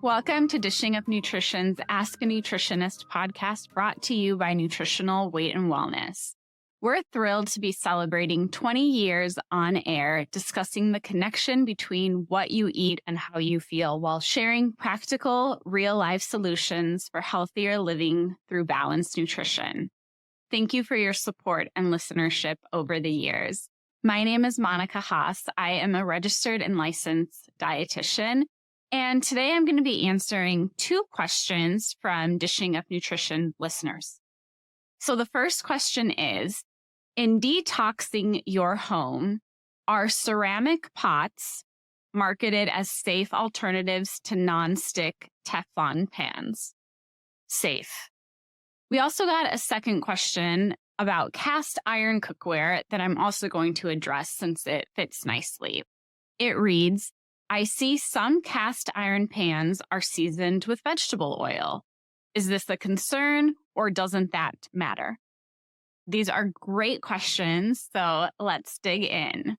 Welcome to Dishing Up Nutrition's Ask a Nutritionist podcast, brought to you by Nutritional Weight and Wellness. We're thrilled to be celebrating 20 years on air, discussing the connection between what you eat and how you feel, while sharing practical, real-life solutions for healthier living through balanced nutrition. Thank you for your support and listenership over the years. My name is Monica Haas. I am a registered and licensed dietitian. And today I'm going to be answering two questions from Dishing Up Nutrition listeners. So the first question is, in detoxing your home, are ceramic pots marketed as safe alternatives to nonstick Teflon pans? Safe. We also got a second question about cast iron cookware that I'm also going to address since it fits nicely. It reads, I see some cast iron pans are seasoned with vegetable oil. Is this a concern or doesn't that matter? These are great questions, so let's dig in.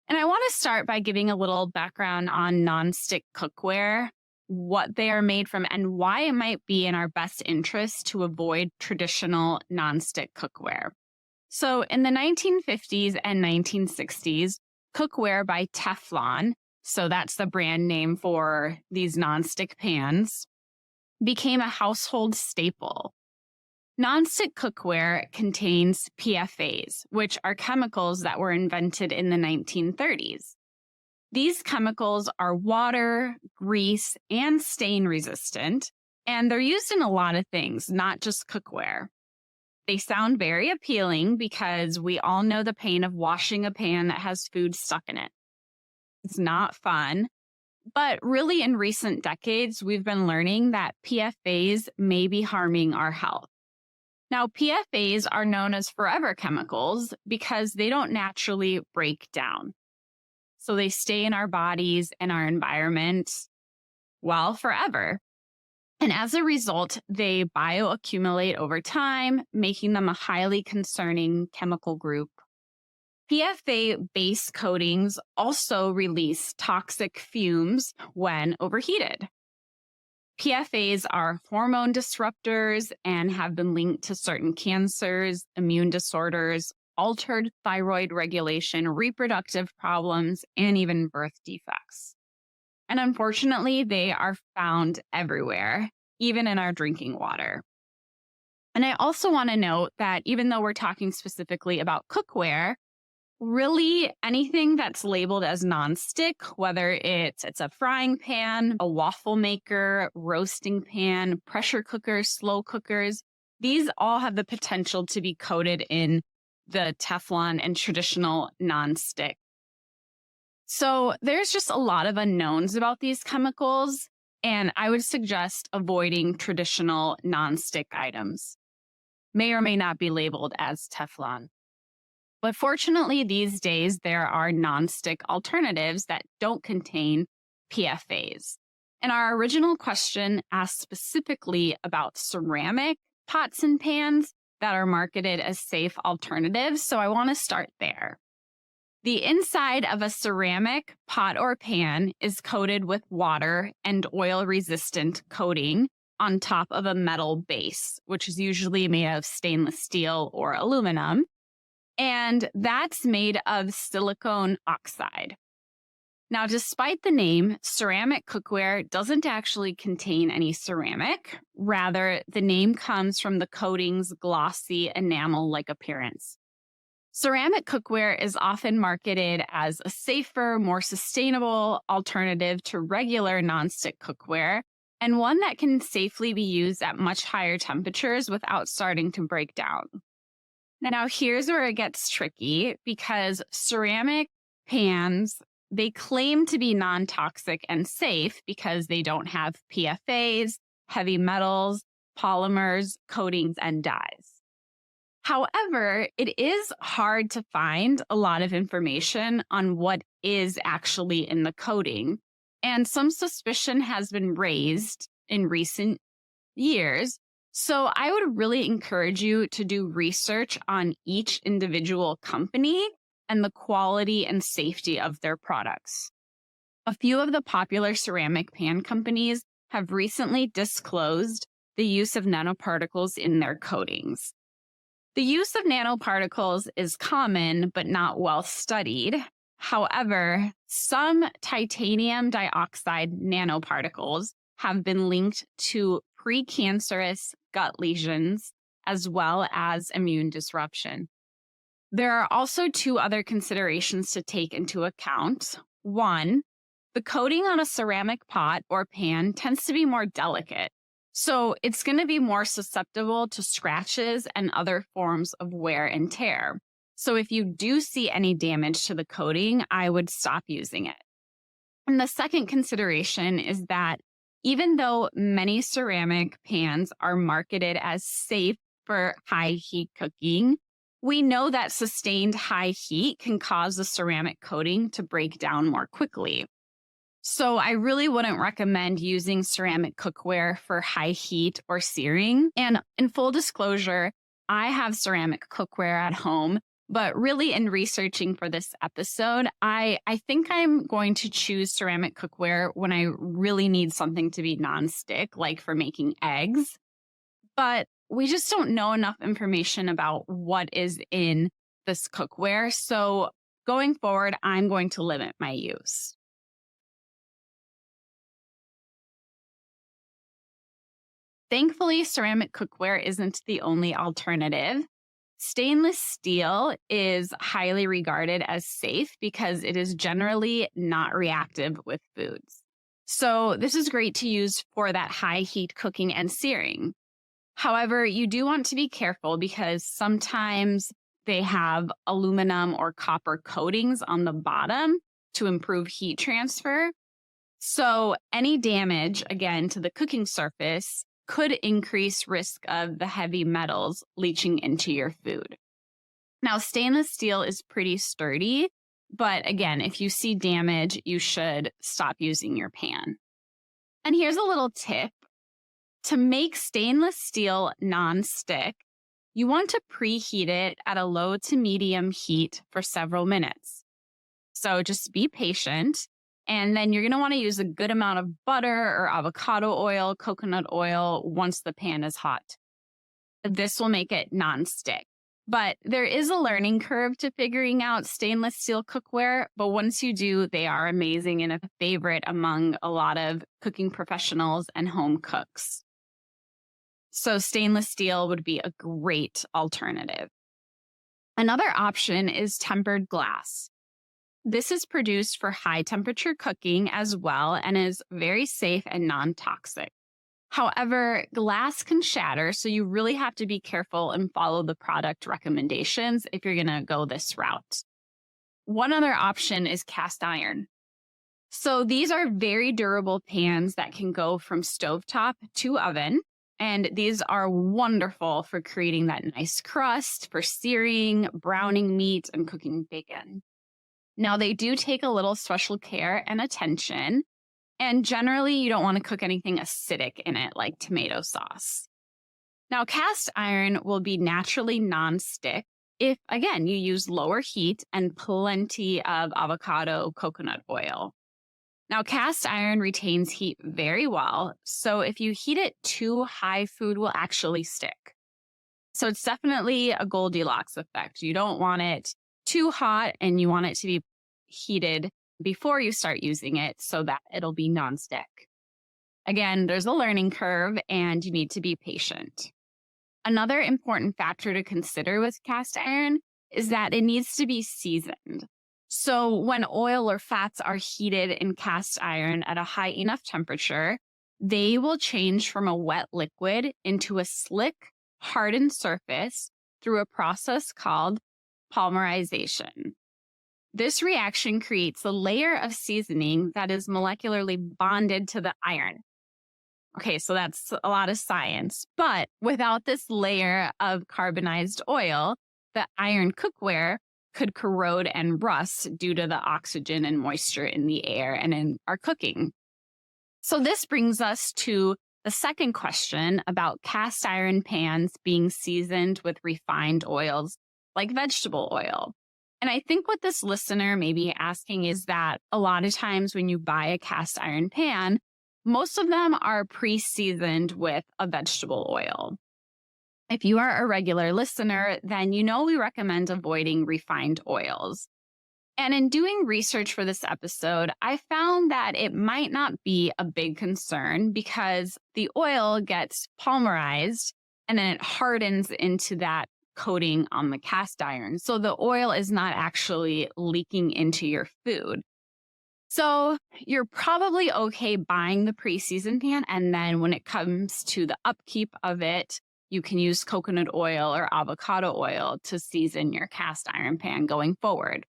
And I want to start by giving a little background on nonstick cookware, what they are made from, and why it might be in our best interest to avoid traditional nonstick cookware. So in the 1950s and 1960s, cookware by Teflon, so that's the brand name for these nonstick pans, became a household staple. Nonstick cookware contains PFAs, which are chemicals that were invented in the 1930s. These chemicals are water, grease, and stain resistant, and they're used in a lot of things, not just cookware. They sound very appealing because we all know the pain of washing a pan that has food stuck in it. It's not fun, but really in recent decades, we've been learning that PFAs may be harming our health. Now, PFAs are known as forever chemicals because they don't naturally break down. So they stay in our bodies and our environment, well, forever. And as a result, they bioaccumulate over time, making them a highly concerning chemical group. PFA base coatings also release toxic fumes when overheated. PFAs are hormone disruptors and have been linked to certain cancers, immune disorders, altered thyroid regulation, reproductive problems, and even birth defects. And unfortunately, they are found everywhere, even in our drinking water. And I also want to note that even though we're talking specifically about cookware, really anything that's labeled as nonstick, whether it's a frying pan, a waffle maker, roasting pan, pressure cookers, slow cookers, these all have the potential to be coated in the Teflon and traditional nonstick. So there's just a lot of unknowns about these chemicals, and I would suggest avoiding traditional nonstick items. May or may not be labeled as Teflon. But fortunately, these days, there are nonstick alternatives that don't contain PFAs. And our original question asked specifically about ceramic pots and pans that are marketed as safe alternatives, so I want to start there. The inside of a ceramic pot or pan is coated with water and oil-resistant coating on top of a metal base, which is usually made of stainless steel or aluminum. And that's made of silicone oxide. Now, despite the name, ceramic cookware doesn't actually contain any ceramic. Rather, the name comes from the coating's glossy enamel-like appearance. Ceramic cookware is often marketed as a safer, more sustainable alternative to regular nonstick cookware, and one that can safely be used at much higher temperatures without starting to break down. Now, here's where it gets tricky because ceramic pans, they claim to be non-toxic and safe because they don't have PFAs, heavy metals, polymers, coatings, and dyes. However, it is hard to find a lot of information on what is actually in the coating, and some suspicion has been raised in recent years. So I would really encourage you to do research on each individual company and the quality and safety of their products. A few of the popular ceramic pan companies have recently disclosed the use of nanoparticles in their coatings. The use of nanoparticles is common but not well studied. However, some titanium dioxide nanoparticles have been linked to precancerous gut lesions as well as immune disruption. There are also two other considerations to take into account. One, the coating on a ceramic pot or pan tends to be more delicate, so it's going to be more susceptible to scratches and other forms of wear and tear. So if you do see any damage to the coating, I would stop using it. And the second consideration is that even though many ceramic pans are marketed as safe for high heat cooking, we know that sustained high heat can cause the ceramic coating to break down more quickly. So I really wouldn't recommend using ceramic cookware for high heat or searing. And in full disclosure, I have ceramic cookware at home, but really in researching for this episode, I think I'm going to choose ceramic cookware when I really need something to be nonstick, like for making eggs. But we just don't know enough information about what is in this cookware. So going forward, I'm going to limit my use. Thankfully, ceramic cookware isn't the only alternative. Stainless steel is highly regarded as safe because it is generally not reactive with foods. So this is great to use for that high heat cooking and searing. However, you do want to be careful because sometimes they have aluminum or copper coatings on the bottom to improve heat transfer. So any damage, again, to the cooking surface could increase risk of the heavy metals leaching into your food. Now, stainless steel is pretty sturdy, but again, if you see damage, you should stop using your pan. And here's a little tip. To make stainless steel non-stick, you want to preheat it at a low to medium heat for several minutes. So just be patient. And then you're going to want to use a good amount of butter or avocado oil, coconut oil once the pan is hot. This will make it non-stick. But there is a learning curve to figuring out stainless steel cookware. But once you do, they are amazing and a favorite among a lot of cooking professionals and home cooks. So stainless steel would be a great alternative. Another option is tempered glass. This is produced for high temperature cooking as well and is very safe and non-toxic. However, glass can shatter, so you really have to be careful and follow the product recommendations if you're going to go this route. One other option is cast iron. So these are very durable pans that can go from stovetop to oven. And these are wonderful for creating that nice crust, for searing, browning meat, and cooking bacon. Now, they do take a little special care and attention, and generally you don't want to cook anything acidic in it, like tomato sauce. Now, cast iron will be naturally non-stick if, again, you use lower heat and plenty of avocado coconut oil. Now, cast iron retains heat very well, so if you heat it too high, food will actually stick. So it's definitely a Goldilocks effect. You don't want it too hot, and you want it to be heated before you start using it so that it'll be nonstick. Again, there's a learning curve, and you need to be patient. Another important factor to consider with cast iron is that it needs to be seasoned. So when oil or fats are heated in cast iron at a high enough temperature, they will change from a wet liquid into a slick, hardened surface through a process called polymerization. This reaction creates a layer of seasoning that is molecularly bonded to the iron. Okay, so that's a lot of science, but without this layer of carbonized oil, the iron cookware could corrode and rust due to the oxygen and moisture in the air and in our cooking. So this brings us to the second question about cast iron pans being seasoned with refined oils like vegetable oil. And I think what this listener may be asking is that a lot of times when you buy a cast iron pan, Most of them are pre-seasoned with a vegetable oil. If you are a regular listener, then you know we recommend avoiding refined oils. And in doing research for this episode, I found that it might not be a big concern because the oil gets polymerized and then it hardens into that coating on the cast iron. So the oil is not actually leaking into your food. So you're probably okay buying the pre-seasoned pan. And then when it comes to the upkeep of it, you can use coconut oil or avocado oil to season your cast iron pan going forward.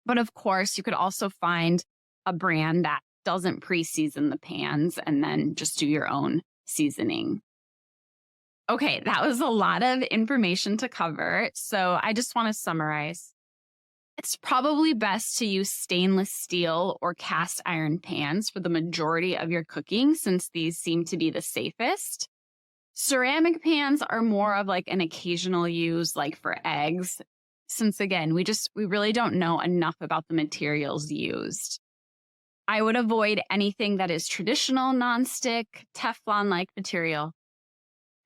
But of course, you could also find a brand that doesn't pre-season the pans and then just do your own seasoning. Okay, that was a lot of information to cover. So I just want to summarize. It's probably best to use stainless steel or cast iron pans for the majority of your cooking since these seem to be the safest. Ceramic pans are more of like an occasional use, like for eggs, since again, we really don't know enough about the materials used. I would avoid anything that is traditional nonstick, Teflon-like material.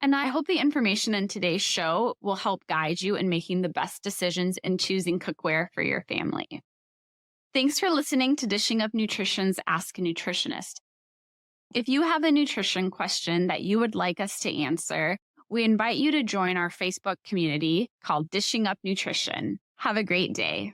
And I hope the information in today's show will help guide you in making the best decisions in choosing cookware for your family. Thanks for listening to Dishing Up Nutrition's Ask a Nutritionist. If you have a nutrition question that you would like us to answer, we invite you to join our Facebook community called Dishing Up Nutrition. Have a great day.